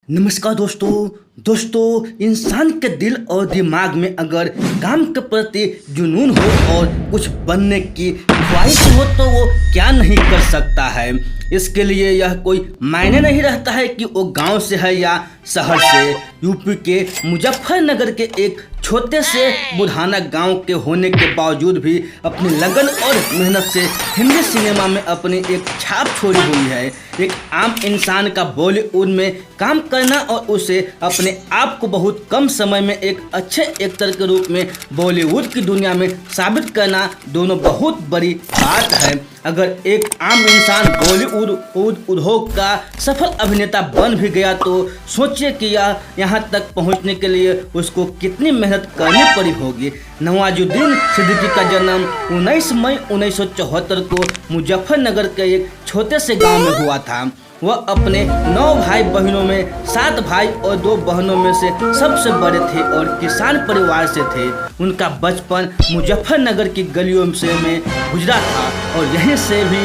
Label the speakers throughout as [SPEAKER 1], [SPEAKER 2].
[SPEAKER 1] नमस्कार दोस्तों इंसान के दिल और दिमाग में अगर काम के प्रति जुनून हो और कुछ बनने की ख्वाहिश हो तो वो क्या नहीं कर सकता है। इसके लिए यह कोई मायने नहीं रहता है कि वो गांव से है या शहर से। यूपी के मुजफ्फरनगर के एक छोटे से बुढ़ाना गांव के होने के बावजूद भी अपनी लगन और मेहनत से हिंदी सिनेमा में अपनी एक छाप छोड़ी हुई है। एक आम इंसान का बॉलीवुड में काम करना और उसे अपने आप को बहुत कम समय में एक अच्छे एक्टर के रूप में बॉलीवुड की दुनिया में साबित करना दोनों बहुत बड़ी बात है। अगर एक आम इंसान बॉलीवुड उद्योग का सफल अभिनेता बन भी गया तो सोचिए कि यह यहाँ तक पहुँचने के लिए उसको कितनी मेहनत करनी पड़ी होगी। नवाजुद्दीन सिद्दीकी का जन्म 19 मई 1974 को मुजफ्फरनगर के एक छोटे से गांव में हुआ था। वह अपने 9 भाई बहनों में 7 भाई और 2 बहनों में से सबसे बड़े थे और किसान परिवार से थे। उनका बचपन मुजफ्फरनगर की गलियों से में गुजरा था और यहीं से भी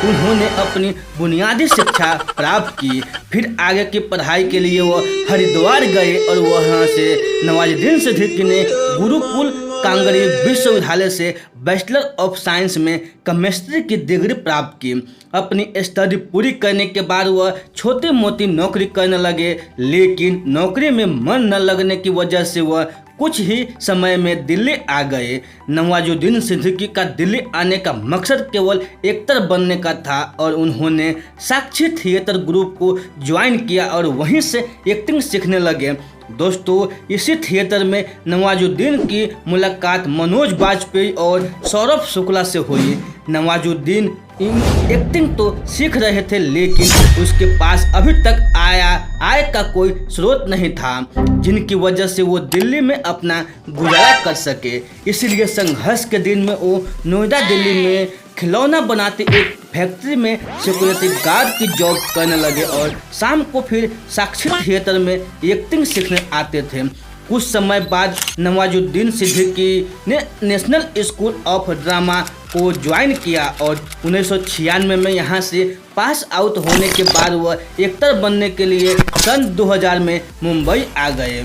[SPEAKER 1] उन्होंने अपनी बुनियादी शिक्षा प्राप्त की। फिर आगे की पढ़ाई के लिए वह हरिद्वार गए और वहाँ से नवाजुद्दीन सिद्दीकी ने गुरुकुल कांगड़ी विश्वविद्यालय से बैचलर ऑफ साइंस में केमिस्ट्री की डिग्री प्राप्त की। अपनी स्टडी पूरी करने के बाद वह छोटी मोटी नौकरी करने लगे, लेकिन नौकरी में मन न लगने की वजह से वह कुछ ही समय में दिल्ली आ गए। नवाजुद्दीन सिद्दीकी का दिल्ली आने का मकसद केवल एक्टर बनने का था और उन्होंने साक्षी थिएटर ग्रुप को ज्वाइन किया और वहीं से एक्टिंग सीखने लगे। दोस्तों, इसी थिएटर में नवाजुद्दीन की मुलाकात मनोज बाजपेयी और सौरभ शुक्ला से हुई। नवाजुद्दीन एक्टिंग तो सीख रहे थे, लेकिन उसके पास अभी तक आय का कोई स्रोत नहीं था जिनकी वजह से वो दिल्ली में अपना गुजारा कर सके। इसलिए संघर्ष के दिन में वो नोएडा दिल्ली में खिलौना बनाते एक फैक्ट्री में सिक्योरिटी गार्ड की जॉब करने लगे और शाम को फिर साक्षी थिएटर में एक्टिंग सीखने आते थे। कुछ समय बाद नवाजुद्दीन सिद्दीकी ने नेशनल स्कूल ऑफ ड्रामा को ज्वाइन किया और 1996 में यहाँ से पास आउट होने के बाद वह एक्टर बनने के लिए सन 2000 में मुंबई आ गए।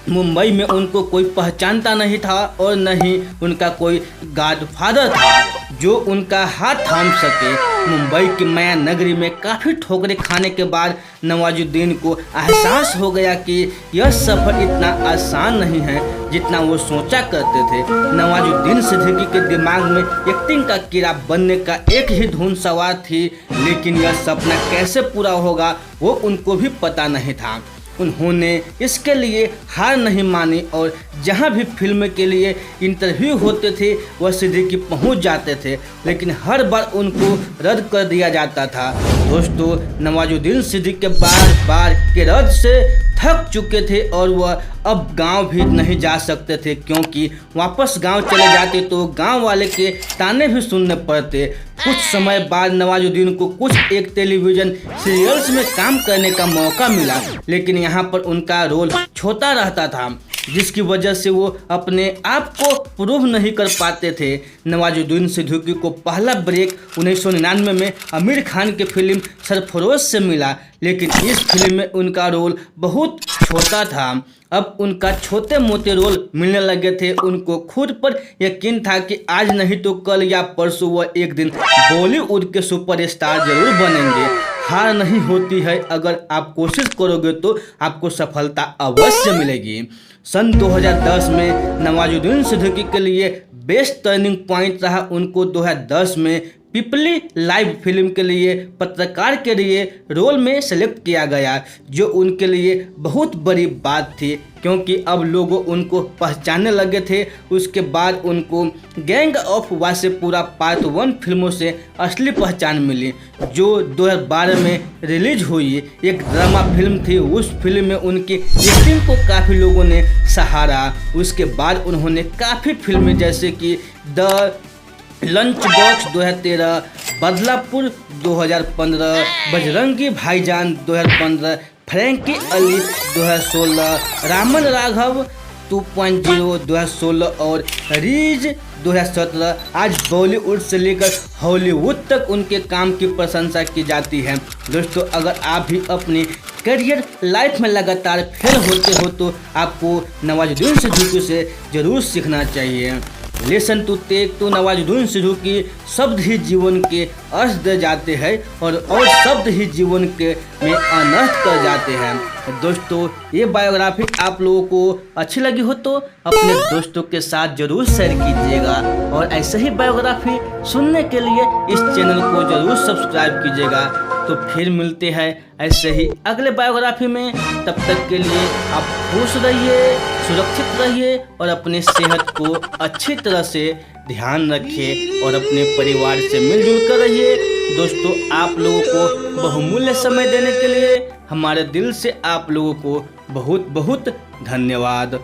[SPEAKER 1] मुंबई में उनको कोई पहचानता नहीं था और न ही उनका कोई गॉडफादर था जो उनका हाथ थाम सके। मुंबई की माया नगरी में काफ़ी ठोकरें खाने के बाद नवाजुद्दीन को एहसास हो गया कि यह सफ़र इतना आसान नहीं है जितना वो सोचा करते थे। नवाजुद्दीन सिद्दीकी के दिमाग में एक्टिंग का कीड़ा बनने का एक ही धुन सवार थी, लेकिन यह सपना कैसे पूरा होगा वो उनको भी पता नहीं था। उन्होंने इसके लिए हार नहीं मानी और जहां भी फिल्म के लिए इंटरव्यू होते थे वह सिद्दीकी पहुंच जाते थे, लेकिन हर बार उनको रद्द कर दिया जाता था। दोस्तों, नवाजुद्दीन सिद्दीकी बार के रद्द से थक चुके थे और वह अब गांव भी नहीं जा सकते थे, क्योंकि वापस गांव चले जाते तो गांव वाले के ताने भी सुनने पड़ते। कुछ समय बाद नवाजुद्दीन को कुछ एक टेलीविज़न सीरियल्स में काम करने का मौका मिला, लेकिन यहाँ पर उनका रोल छोटा रहता था जिसकी वजह से वो अपने आप को प्रूव नहीं कर पाते थे। नवाजुद्दीन सिद्दीकी को पहला ब्रेक 1999 में आमिर खान की फिल्म सरफरोश से मिला, लेकिन इस फिल्म में उनका रोल बहुत छोटा था। अब उनका छोटे मोटे रोल मिलने लगे थे। उनको खुद पर यकीन था कि आज नहीं तो कल या परसों वह एक दिन बॉलीवुड के सुपरस्टार जरूर बनेंगे। हार नहीं होती है, अगर आप कोशिश करोगे तो आपको सफलता अवश्य मिलेगी। सन 2010 में नवाजुद्दीन सिद्दीकी के लिए बेस्ट टर्निंग पॉइंट रहा। उनको 2010 में पीपली लाइव फिल्म के लिए पत्रकार के लिए रोल में सेलेक्ट किया गया, जो उनके लिए बहुत बड़ी बात थी क्योंकि अब लोग उनको पहचानने लगे थे। उसके बाद उनको गैंग ऑफ वासेपुरा पार्ट 1 फिल्मों से असली पहचान मिली, जो 2012 में रिलीज हुई। एक ड्रामा फिल्म थी। उस फिल्म में उनकी एक्टिंग को काफ़ी लोगों ने सहारा। उसके बाद उन्होंने काफ़ी फिल्में जैसे कि the lunch box 2013, Badlapur 2015, Bajrangi भाईजान 2015, फ्रैंकी अली 2016, रामन राघव 2.0 2016 और रीज 2017 आज बॉलीवुड से लेकर हॉलीवुड तक उनके काम की प्रशंसा की जाती है। दोस्तों, अगर आप भी अपनी करियर लाइफ में लगातार फेल होते हो तो आपको नवाजुद्दीन सिद्दीकी से ज़रूर सीखना चाहिए। Lesson to take to Nawazuddin Siddiqui, शब्द ही जीवन के अर्थ दे जाते हैं और शब्द ही जीवन के में अनर्थ कर जाते हैं। दोस्तों, ये बायोग्राफी आप लोगों को अच्छी लगी हो तो अपने दोस्तों के साथ जरूर शेयर कीजिएगा और ऐसे ही बायोग्राफी सुनने के लिए इस चैनल को जरूर सब्सक्राइब कीजिएगा। तो फिर मिलते हैं ऐसे ही अगले बायोग्राफी में। तब तक के लिए आप खुश रहिए, सुरक्षित रहिए और अपने सेहत को अच्छी तरह से ध्यान रखिए और अपने परिवार से मिलजुल कर रहिए। दोस्तों, आप लोगों को बहुमूल्य समय देने के लिए हमारे दिल से आप लोगों को बहुत बहुत धन्यवाद।